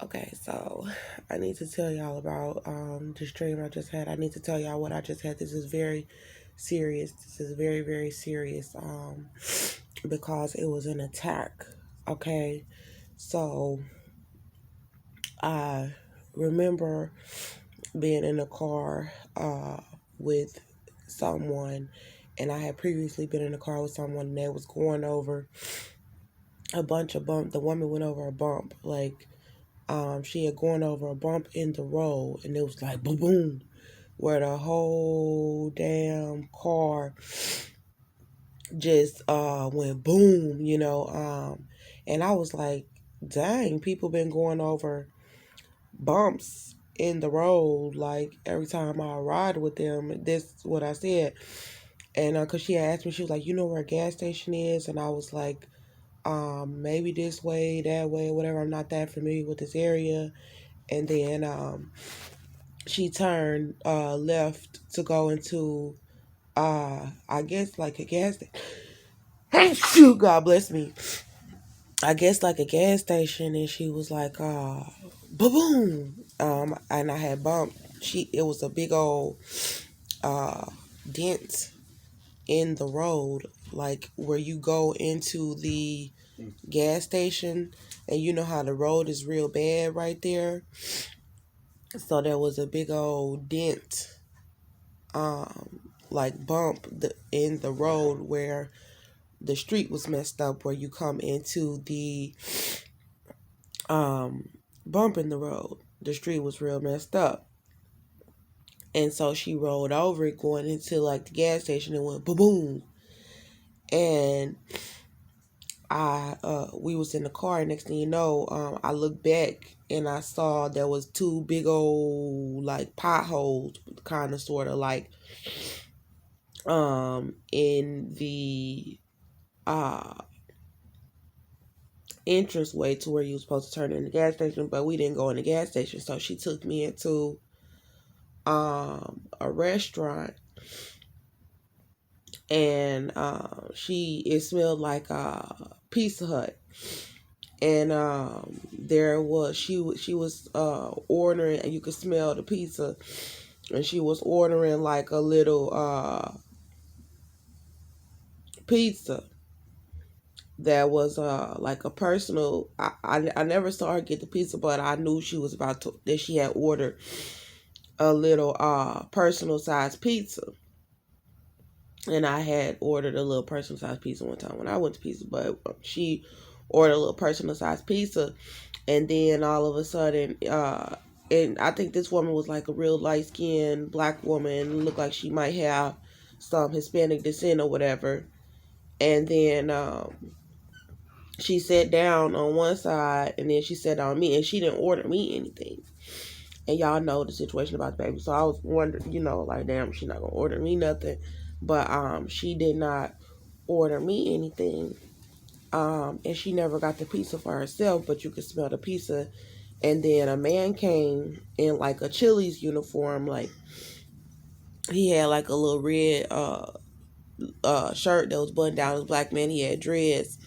Okay, so I need to tell y'all about this dream I just had. I need to tell y'all what I just had. This is very serious. This is very, very serious because it was an attack. Okay, so I remember being in a car with someone, and I had previously been in a car with someone that was going over a bunch of bump. The woman went over a bump, like she had gone over a bump in the road, and it was like boom, boom, where the whole damn car just went boom, and I was like, dang, people been going over bumps in the road like every time I ride with them. This is what I said, and because she had asked me, she was like, you know where a gas station is, and I was like, maybe this way, that way, whatever. I'm not that familiar with this area. And then she turned left to go into I guess like a gas station. God bless me. I guess like a gas station, and she was like boom, and I had bumped. It was a big old uh dent in the road, like where you go into the gas station, and you know how the road is real bad right there. So there was a big old dent, like bump in the road where the street was messed up, where you come into the bump in the road. The street was real messed up. And so she rolled over it going into like the gas station and went boom boom. And we was in the car, and next thing you know, I looked back and I saw there was two big old like potholes, kind of sort of like in the uh entrance way to where you were supposed to turn in the gas station, but we didn't go in the gas station. So she took me into a restaurant, and it smelled like Pizza Hut. And she was ordering, and you could smell the pizza, and she was ordering like a little pizza that was like a personal. I never saw her get the pizza, but I knew she was about to that she had ordered a little personal size pizza. And I had ordered a little personal size pizza one time when I went to Pizza, but she ordered a little personal size pizza. And then all of a sudden, and I think this woman was like a real light skinned black woman, looked like she might have some Hispanic descent or whatever. And then she sat down on one side, and then she sat on me, and she didn't order me anything. And y'all know the situation about the baby. So I was wondering, like, damn, she's not gonna order me nothing. But she did not order me anything. And she never got the pizza for herself, but you could smell the pizza. And then a man came in like a Chili's uniform, like he had like a little red shirt that was buttoned down. As black man, he had dreads,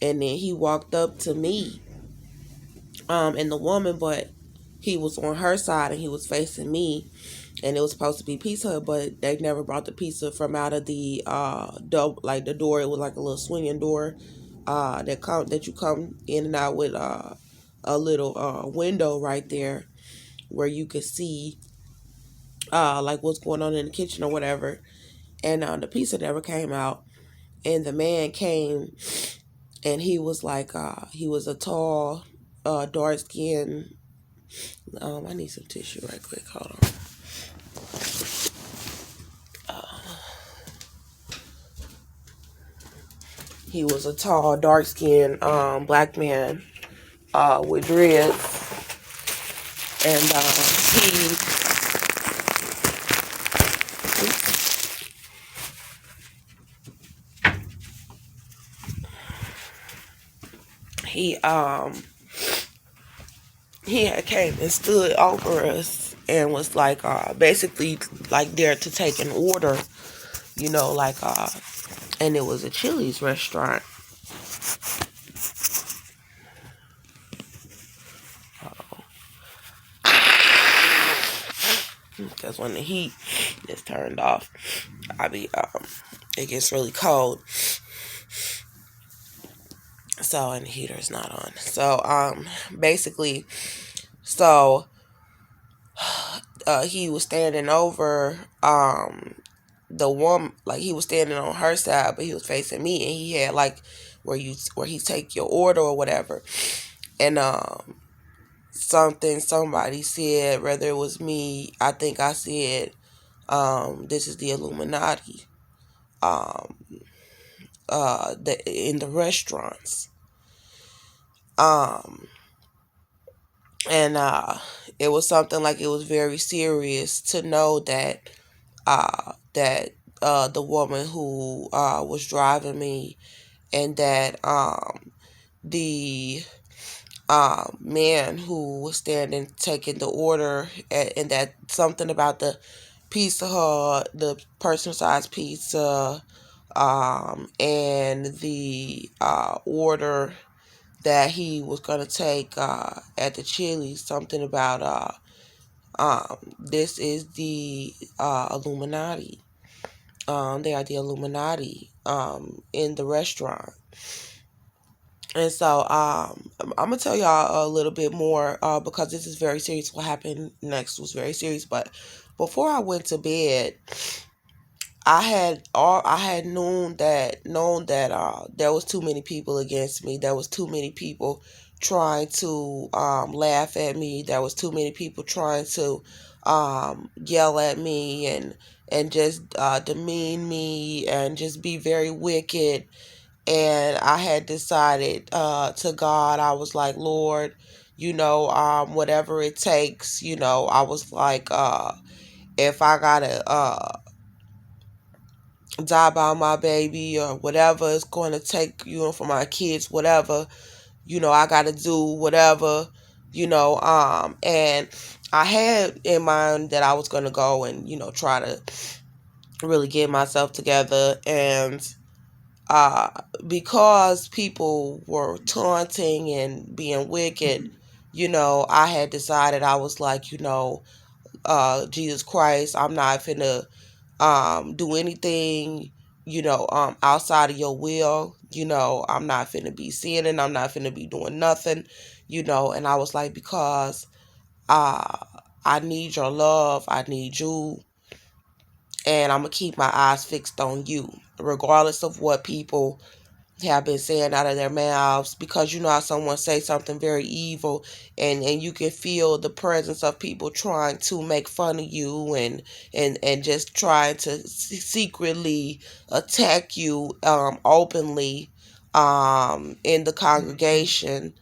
and then he walked up to me, and the woman, but he was on her side and he was facing me, and it was supposed to be Pizza Hut, but they never brought the pizza from out of the door, like the door. It was like a little swinging door that you come in and out with a little window right there where you could see like what's going on in the kitchen or whatever. And the pizza never came out, and the man came, and he was like he was a tall dark skinned I need some tissue right quick, hold on. He was a tall dark skinned black man with dreads, and he had came and stood over us and was like basically like there to take an order, like and it was a Chili's restaurant. because when the heat is turned off, it gets really cold. So, and the heater is not on. So, basically, so he was standing over the woman, like he was standing on her side, but he was facing me, and he had like where he take your order or whatever, and somebody said, whether it was me, I think I said, this is the Illuminati, um, in the restaurants, um, and it was something like it was very serious to know that the woman who was driving me, and that the man who was standing taking the order, and that something about the Pizza Hut, the personal size pizza, and the order that he was going to take at the Chili's, something about this is the Illuminati. They are the Illuminati in the restaurant. And so I'm gonna tell y'all a little bit more because this is very serious. What happened next was very serious. But before I went to bed, I had known that there was too many people against me. There was too many people trying to laugh at me. There was too many people trying to yell at me and just demean me and just be very wicked. And I had decided to God, I was like, Lord, whatever it takes, I was like, if I gotta die by my baby or whatever it's going to take, for my kids, whatever, I got to do whatever, and I had in mind that I was going to go and, try to really get myself together. And uh, because people were taunting and being wicked, I had decided, I was like, Jesus Christ, I'm not finna do anything, outside of your will. I'm not finna be sinning. I'm not finna be doing nothing, and I was like, because uh, I need your love. I need you. And I'm gonna keep my eyes fixed on you, regardless of what people have been saying out of their mouths. Because you know how someone say something very evil, and you can feel the presence of people trying to make fun of you, and just trying to secretly attack you openly in the congregation.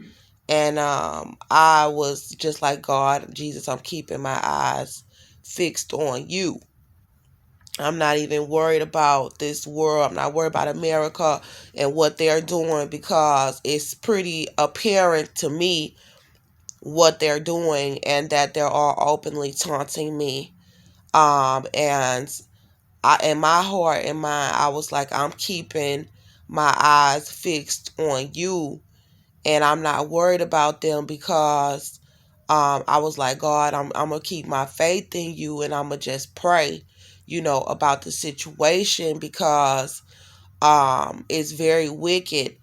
And I was just like, God, Jesus, I'm keeping my eyes fixed on you. I'm not even worried about this world. I'm not worried about America and what they're doing, because it's pretty apparent to me what they're doing, and that they're all openly taunting me. And in my heart and mind, I was like, I'm keeping my eyes fixed on you, and I'm not worried about them, because I was like, God, I'm gonna keep my faith in you, and I'm gonna just pray, about the situation, because it's very wicked.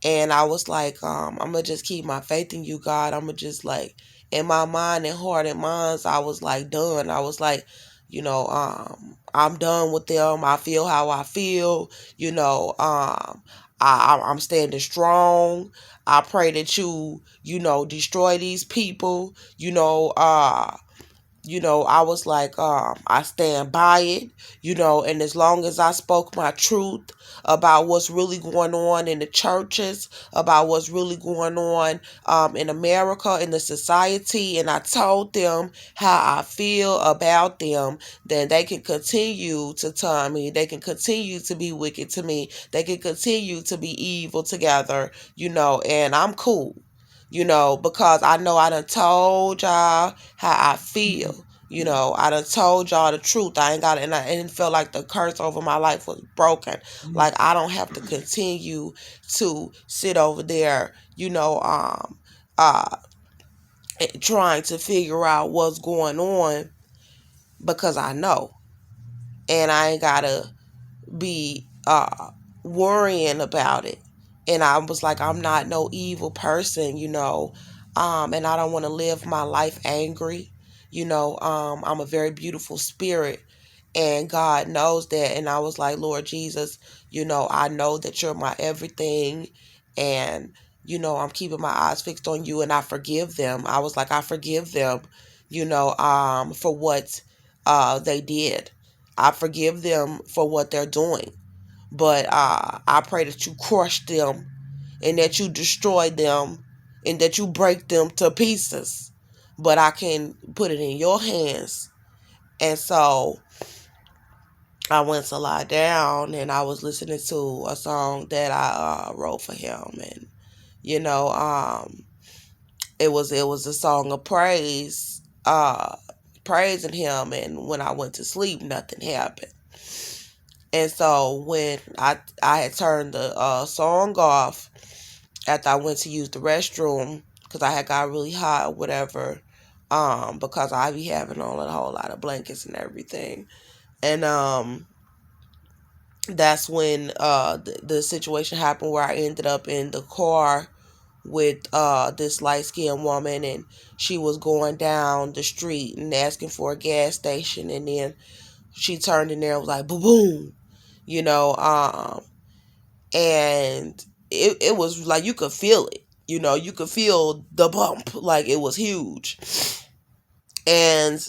And I was like, I'm gonna just keep my faith in you, God. I'm gonna just, like, in my mind and heart and minds, I was like done. I was like, I'm done with them. I feel how I feel. I'm standing strong. I pray that destroy these people. I was like, I stand by it, and as long as I spoke my truth about what's really going on in the churches, about what's really going on in America, in the society, and I told them how I feel about them, then they can continue to taunt me. They can continue to be wicked to me. They can continue to be evil together, and I'm cool. Because I know I done told y'all how I feel. I done told y'all the truth. I ain't got it, and I didn't feel like the curse over my life was broken. Like, I don't have to continue to sit over there, trying to figure out what's going on because I know, and I ain't gotta be worrying about it. And I was like, I'm not no evil person, and I don't want to live my life angry. I'm a very beautiful spirit, and God knows that. And I was like, Lord Jesus, I know that you're my everything, and I'm keeping my eyes fixed on you, and I forgive them. I was like, I forgive them, for what they did. I forgive them for what they're doing. But I pray that you crush them, and that you destroy them, and that you break them to pieces. But I can put it in your hands. And so I went to lie down, and I was listening to a song that I wrote for him. And, it was a song of praise, praising him. And when I went to sleep, nothing happened. And so when I had turned the song off after I went to use the restroom, because I had got really hot or whatever, because I be having on a whole lot of blankets and everything. And that's when the situation happened where I ended up in the car with this light-skinned woman, and she was going down the street and asking for a gas station. And then she turned in there and was like, boom, you know, and it was like you could feel it. You could feel the bump, like it was huge. And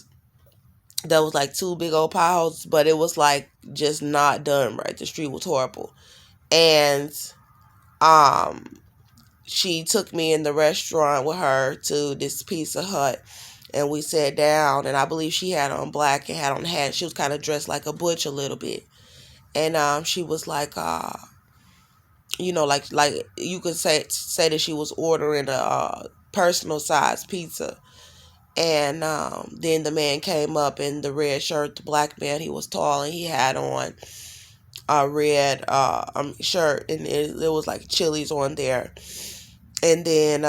there was like two big old potholes, but it was like just not done right. The street was horrible. And um she took me in the restaurant with her to this Pizza Hut, and we sat down, and I believe she had on black and had on hat. She was kind of dressed like a butch a little bit. And she was like like you could say that she was ordering a personal size pizza. And then the man came up in the red shirt, the black man. He was tall, and he had on a red shirt, and it was like Chili's on there. And then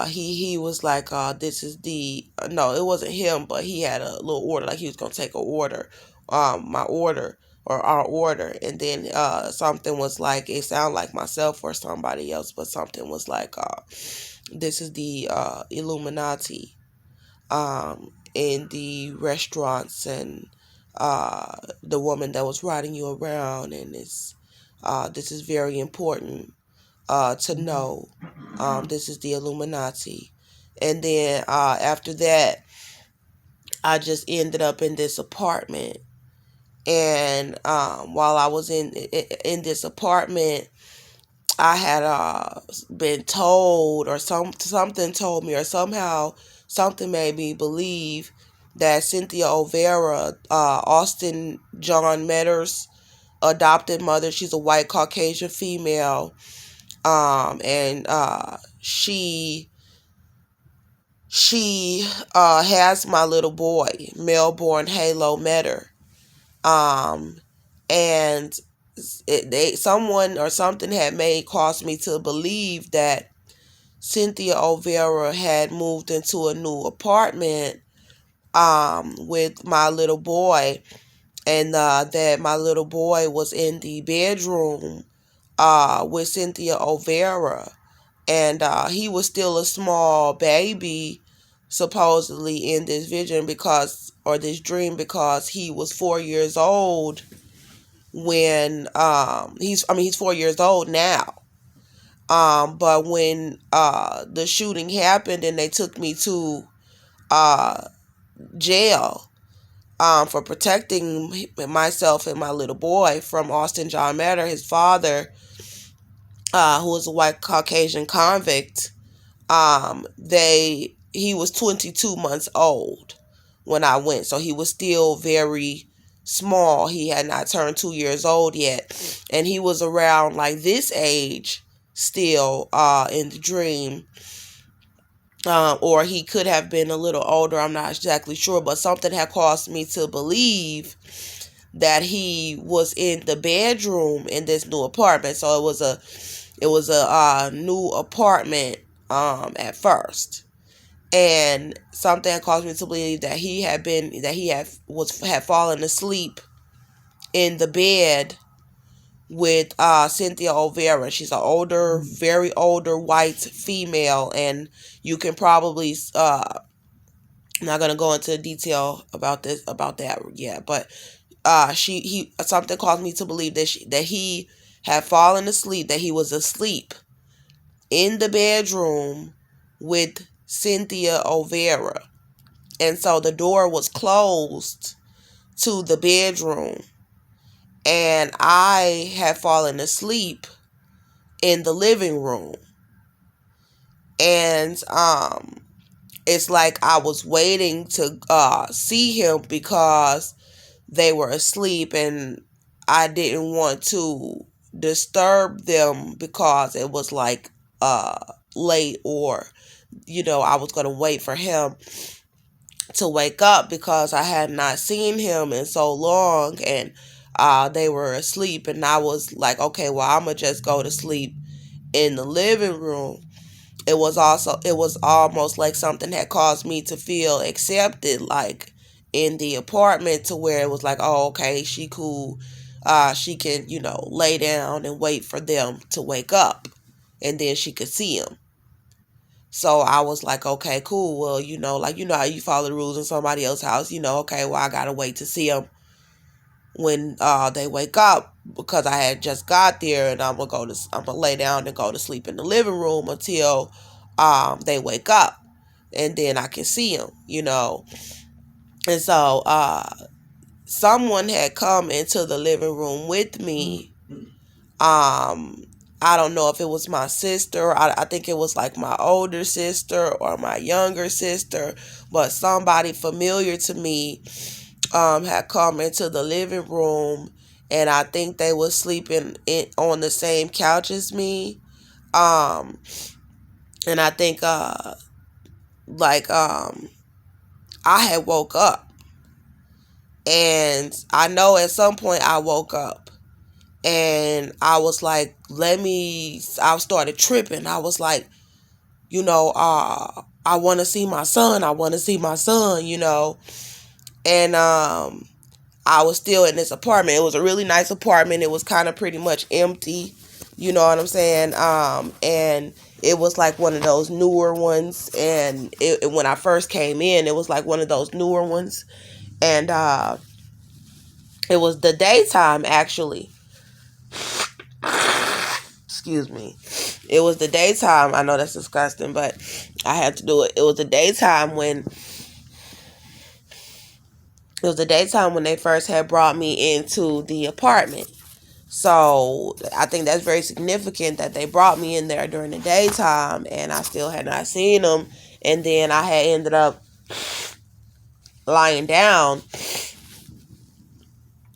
he was like, this is the no, it wasn't him, but he had a little order, like he was gonna take a order, my order or our order. And then something was like, it sounded like myself or somebody else, but something was like, this is the Illuminati in the restaurants, and the woman that was riding you around, and this is very important to know. This is the Illuminati. And then after that, I just ended up in this apartment. And while I was in this apartment, I had been told, or something told me, or somehow something made me believe that Cynthia Olvera, Austin John Metter's adopted mother, she's a white Caucasian female, and she has my little boy, Melbourne Halo Metter, and someone or something had caused me to believe that Cynthia Olvera had moved into a new apartment with my little boy, and that my little boy was in the bedroom with Cynthia Olvera. And he was still a small baby, supposedly, in this vision, or this dream, because he was 4 years old when he's 4 years old now. But when the shooting happened and they took me to jail for protecting myself and my little boy from Austin John Metter, his father, who was a white Caucasian convict, he was 22 months old when I went, so he was still very small. He had not turned 2 years old yet, and he was around like this age still in the dream, or he could have been a little older. I'm not exactly sure, but something had caused me to believe that he was in the bedroom in this new apartment. So it was a new apartment at first. and something had caused me to believe that he had fallen asleep in the bed with Cynthia Olvera. She's an older, very older white female, and you can probably I'm not gonna go into detail about that yet, but he something caused me to believe that he had fallen asleep, that he was asleep in the bedroom with Cynthia Olvera. And so the door was closed to the bedroom, and I had fallen asleep in the living room. And it's like I was waiting to see him because they were asleep, and I didn't want to disturb them because it was like late, or I was going to wait for him to wake up because I had not seen him in so long, and they were asleep, and I was like, okay, well, I'm gonna just go to sleep in the living room. It was almost like something had caused me to feel accepted, like in the apartment, to where it was like, oh, okay, she cool. She can, lay down and wait for them to wake up, and then she could see him. So I was like, okay, cool. Well, how you follow the rules in somebody else's house, okay, well, I gotta wait to see them when they wake up, because I had just got there, and I'm gonna lay down and go to sleep in the living room until they wake up, and then I can see them, And so someone had come into the living room with me. I don't know if it was my sister. I think it was like my older sister or my younger sister, but somebody familiar to me had come into the living room, and I think they were sleeping on the same couch as me. And I think I had woke up, and I know at some point I woke up, and I was like, I started tripping. I was like, I want to see my son. I want to see my son, And I was still in this apartment. It was a really nice apartment. It was kind of pretty much empty. You know what I'm saying? And it was like one of those newer ones. And when I first came in, it was like one of those newer ones. And it was the daytime, actually. Excuse me. It was the daytime. I know that's disgusting, but I had to do it. It was the daytime when they first had brought me into the apartment. So I think that's very significant that they brought me in there during the daytime, and I still had not seen them. And then I had ended up lying down.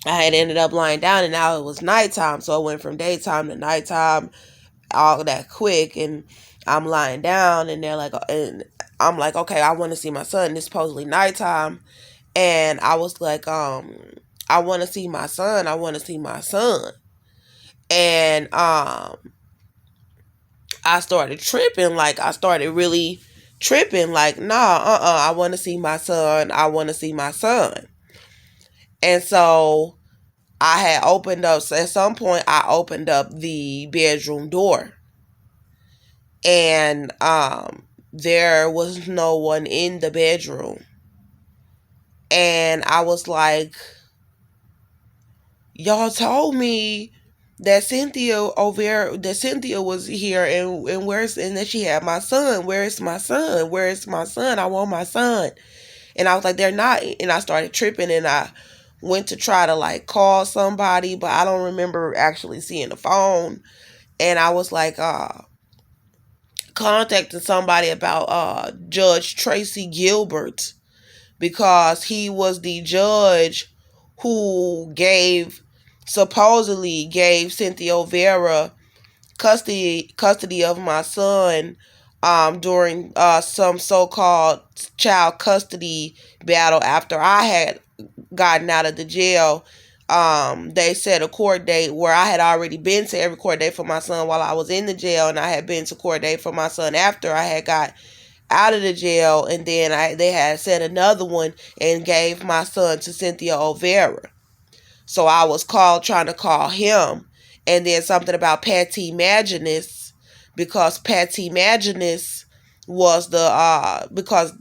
And now it was nighttime. So it went from daytime to nighttime, all that quick. And I'm lying down, and I'm like, okay, I want to see my son. It's supposedly nighttime. And I was like, I want to see my son. I want to see my son. And I started tripping. Like, I started really tripping. Like, nah, I want to see my son. I want to see my son. And so I had opened up. So at some point, I opened up the bedroom door. And there was no one in the bedroom. And I was like, y'all told me that Cynthia was here, and that she had my son. Where's my son? Where's my son? I want my son. And I was like, they're not. And I started tripping, and I went to try to like call somebody, but I don't remember actually seeing the phone. And I was like contacting somebody about Judge Tracy Gilbert, because he was the judge who supposedly gave Cynthia Olvera custody of my son during some so-called child custody battle after I had gotten out of the jail. They set a court date where I had already been to every court date for my son while I was in the jail, and I had been to court date for my son after I had got out of the jail, and then they had sent another one and gave my son to Cynthia Olvera. So I was trying to call him, and then something about Patty Maginus, because Patty Maginus was because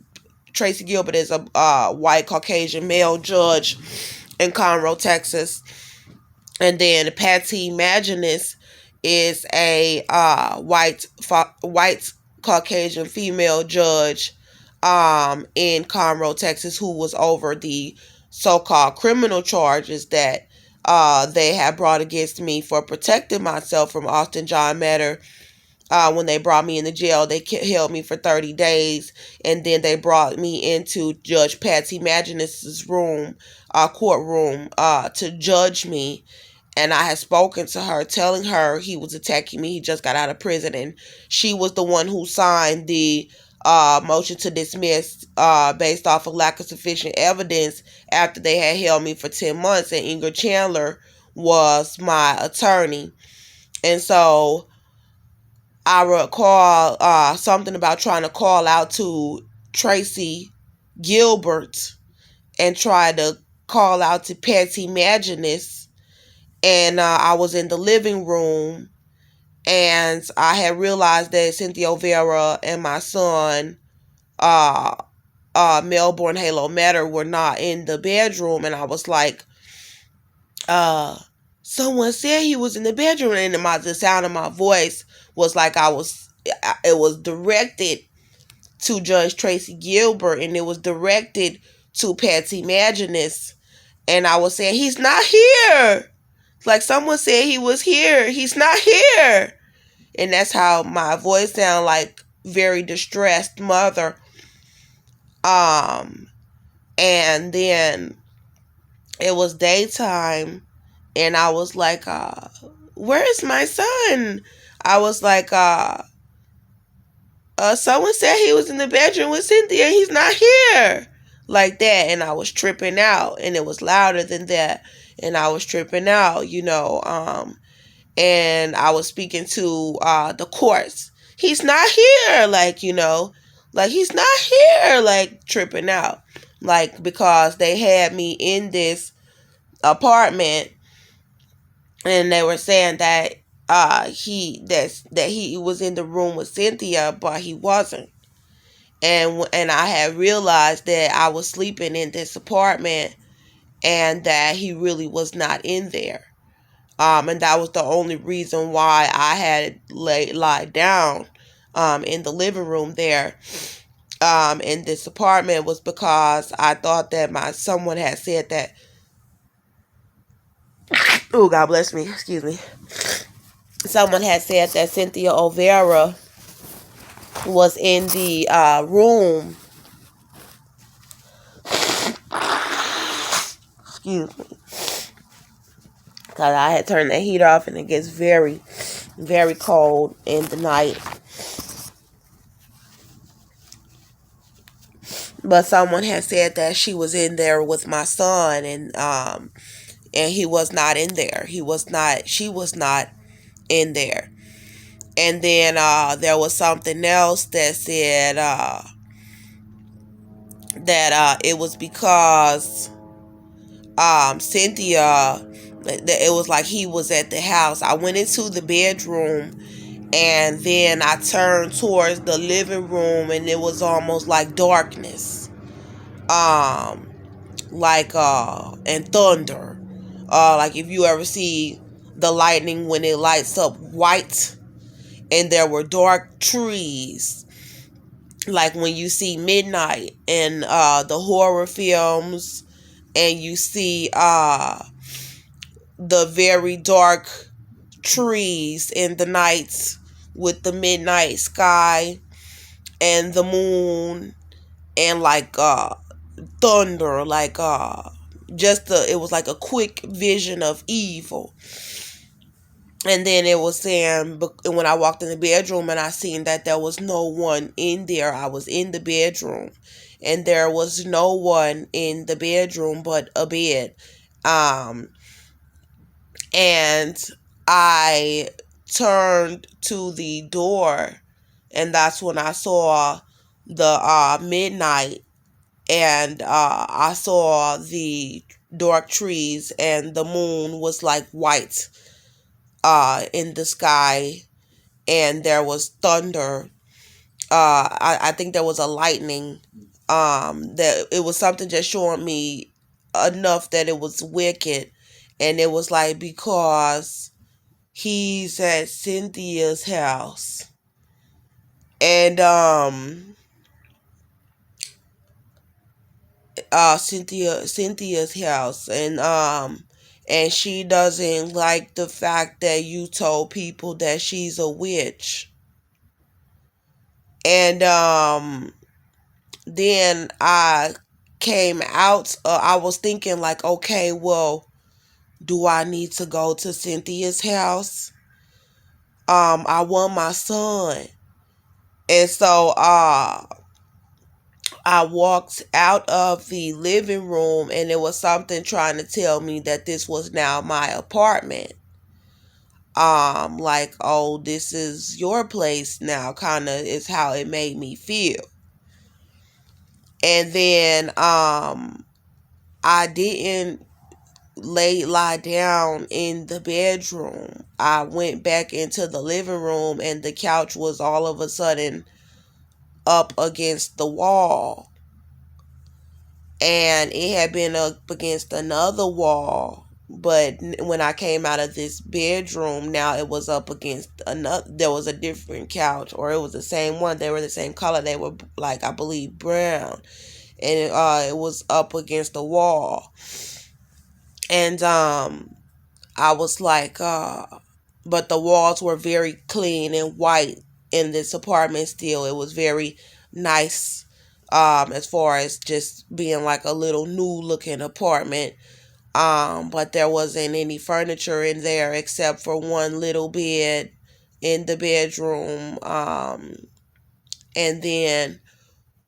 Tracy Gilbert is a white Caucasian male judge in Conroe, Texas, and then Patty Maginus is a white Caucasian female judge in Conroe, Texas, who was over the so-called criminal charges that they had brought against me for protecting myself from Austin John Matter. When they brought me in the jail, they held me for 30 days, and then they brought me into Judge Patty Maginus's courtroom, to judge me. And I had spoken to her, telling her he was attacking me. He just got out of prison, and she was the one who signed the motion to dismiss based off of lack of sufficient evidence after they had held me for 10 months, and Ingrid Chandler was my attorney. And so I recall something about trying to call out to Tracy Gilbert and try to call out to Patty Maginus. And I was in the living room, and I had realized that Cynthia Olvera and my son, Melbourne Halo Matter, were not in the bedroom. And I was like, someone said he was in the bedroom, and the sound of my voice was like it was directed to Judge Tracy Gilbert, and it was directed to Patty Maginus. And I was saying, he's not here. Like someone said he was here. He's not here. And that's how my voice sounded, like very distressed mother. And then it was daytime, and I was like, where is my son? I was like, someone said he was in the bedroom with Cynthia. He's not here. Like that. And I was tripping out, and it was louder than that. And I was tripping out, and I was speaking to the courts. He's not here, like he's not here, like tripping out, like because they had me in this apartment, and they were saying that he was in the room with Cynthia, but he wasn't. And I had realized that I was sleeping in this apartment, and that he really was not in there. And that was the only reason why I had lied down in the living room there in this apartment, was because I thought that someone had said that. Oh, God bless me. Excuse me. Someone had said that Cynthia Olvera was in the room. Excuse me. Because I had turned the heat off, and it gets very, very cold in the night. But someone had said that she was in there with my son, and he was not in there. She was not in there. And then there was something else that said that it was because Cynthia, it was like he was at the house. I went into the bedroom, and then I turned towards the living room, and it was almost like darkness, and thunder, like if you ever see the lightning when it lights up white, and there were dark trees, like when you see midnight in the horror films, and you see the very dark trees in the nights with the midnight sky and the moon, and like thunder, like it was like a quick vision of evil. And then it was saying, when I walked in the bedroom and I seen that there was no one in there, I was in the bedroom, and there was no one in the bedroom but a bed. And I turned to the door, and that's when I saw the midnight, and I saw the dark trees, and the moon was like white in the sky, and there was thunder. I think there was a lightning. That it was something just showing me enough that it was wicked, and it was like because he's at Cynthia's house, and Cynthia's house, and she doesn't like the fact that you told people that she's a witch. And then I came out, I was thinking like, okay, well, do I need to go to Cynthia's house? I want my son. And so I walked out of the living room, and it was something trying to tell me that this was now my apartment. Like, oh, this is your place now, kind of is how it made me feel. And then I didn't lie down in the bedroom. I went back into the living room, and the couch was all of a sudden up against the wall, and it had been up against another wall. But when I came out of this bedroom, now it was up against another. There was a different couch, or it was the same one. They were the same color. They were like, I believe, brown, and it was up against the wall. And I was like, but the walls were very clean and white in this apartment still. It was very nice, as far as just being like a little new looking apartment. But there wasn't any furniture in there except for one little bed in the bedroom. And then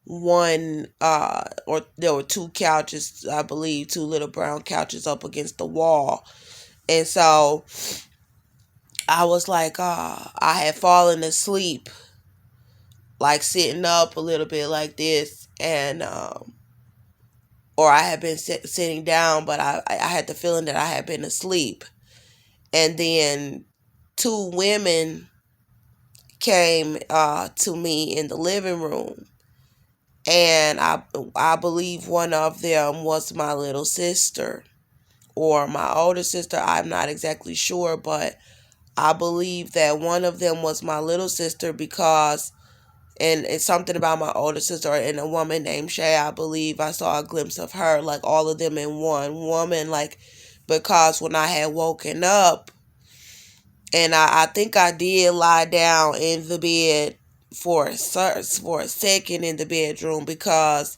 one, or there were two couches, I believe, two little brown couches up against the wall. And so I was like, I had fallen asleep, like sitting up a little bit like this, and or I had been sitting down, but I had the feeling that I had been asleep. And then two women came to me in the living room, and I believe one of them was my little sister or my older sister. I'm not exactly sure, but I believe that one of them was my little sister because, and it's something about my older sister and a woman named Shay. I believe I saw a glimpse of her, like all of them in one woman, like, because when I had woken up, and I think I did lie down in the bed for a second in the bedroom, because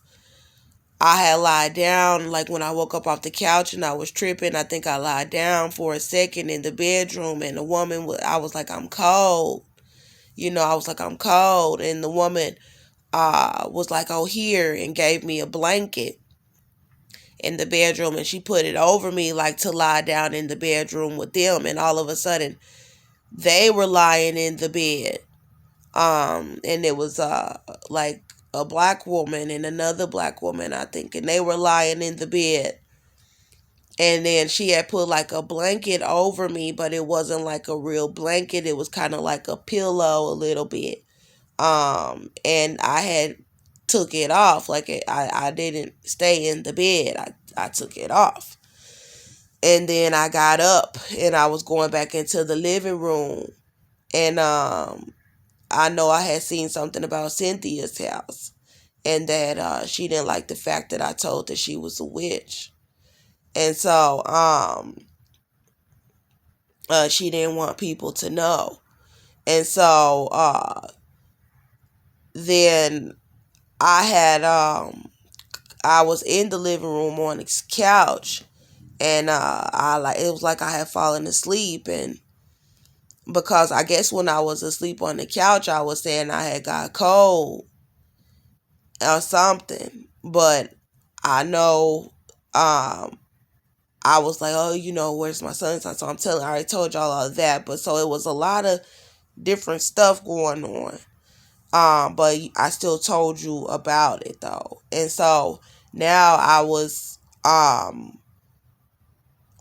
I had lied down, like when I woke up off the couch and I was tripping. I think I lied down for a second in the bedroom, and the woman, I was like, I'm cold. I was like, I'm cold. And the woman was like, oh, here, and gave me a blanket in the bedroom, and she put it over me like to lie down in the bedroom with them. And all of a sudden, they were lying in the bed. And it was like a black woman and another black woman, I think, and they were lying in the bed. And then she had put like a blanket over me, but it wasn't like a real blanket. It was kind of like a pillow a little bit. And I had took it off. Like I didn't stay in the bed. I took it off. And then I got up and I was going back into the living room. And I know I had seen something about Cynthia's house, and that she didn't like the fact that I told that she was a witch. And so she didn't want people to know. And so then I had I was in the living room on this couch, and it was like I had fallen asleep. And because I guess when I was asleep on the couch, I was saying I had got cold or something. But I know I was like, oh, where's my son? So I already told y'all all of that. But so it was a lot of different stuff going on. But I still told you about it though. And so now I was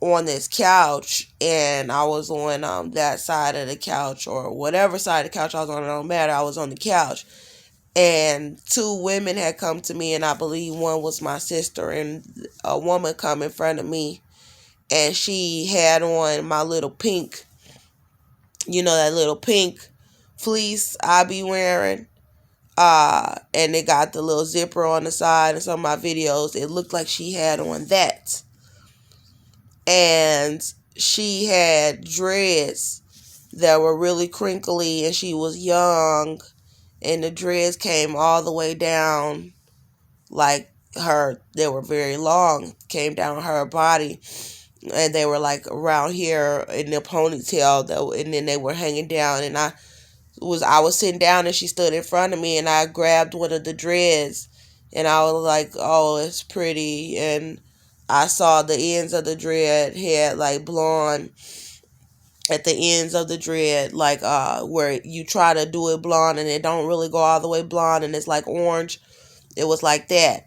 on this couch, and I was on that side of the couch, or whatever side of the couch I was on, it don't matter. I was on the couch, and two women had come to me, and I believe one was my sister, and a woman come in front of me, and she had on my little pink, that little pink fleece I be wearing. And it got the little zipper on the side. And some of my videos, it looked like she had on that. And she had dreads that were really crinkly, and she was young, and the dreads came all the way down, like they were very long, came down her body, and they were like around here in the ponytail, though, and then they were hanging down, and I was sitting down, and she stood in front of me, and I grabbed one of the dreads, and I was like, oh, it's pretty. And I saw the ends of the dread had like blonde at the ends of the dread, like where you try to do it blonde and it don't really go all the way blonde, and it's like orange. It was like that.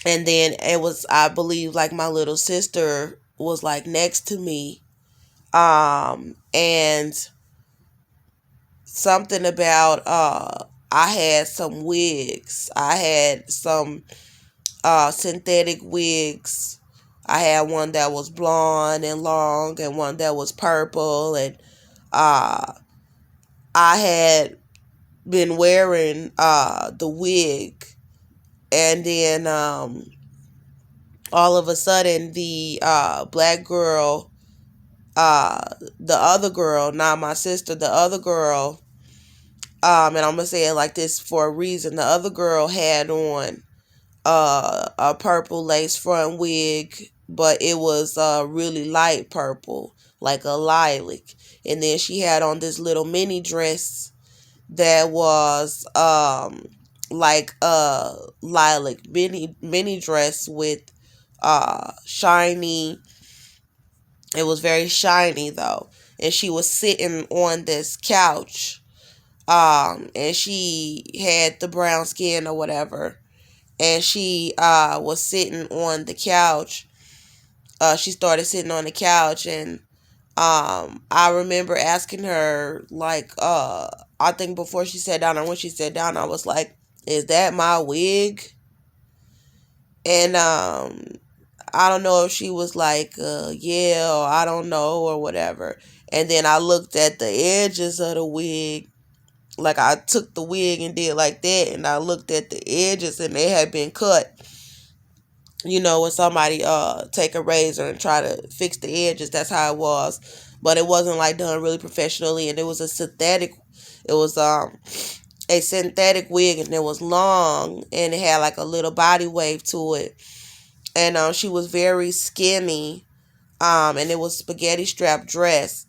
And then it was, I believe, like my little sister was like next to me. And something about I had some wigs. I had some synthetic wigs. I had one that was blonde and long, and one that was purple, and I had been wearing the wig, and then all of a sudden the black girl, the other girl, not my sister, the other girl, and I'm gonna say it like this for a reason. The other girl had on a purple lace front wig, but it was really light purple, like a lilac. And then she had on this little mini dress that was like a lilac mini dress with shiny. It was very shiny though, and she was sitting on this couch. And she had the brown skin or whatever, and she was sitting on the couch. She started sitting on the couch, and I remember asking her, like, I think before she sat down, or when she sat down, I was like, "Is that my wig?" And I don't know if she was like, "Yeah," or I don't know, or whatever. And then I looked at the edges of the wig, like I took the wig and did like that, and I looked at the edges, and they had been cut. When somebody take a razor and try to fix the edges, that's how it was. But it wasn't like done really professionally, and it was a synthetic. It was a synthetic wig, and it was long, and it had like a little body wave to it. And she was very skinny, and it was spaghetti strap dress.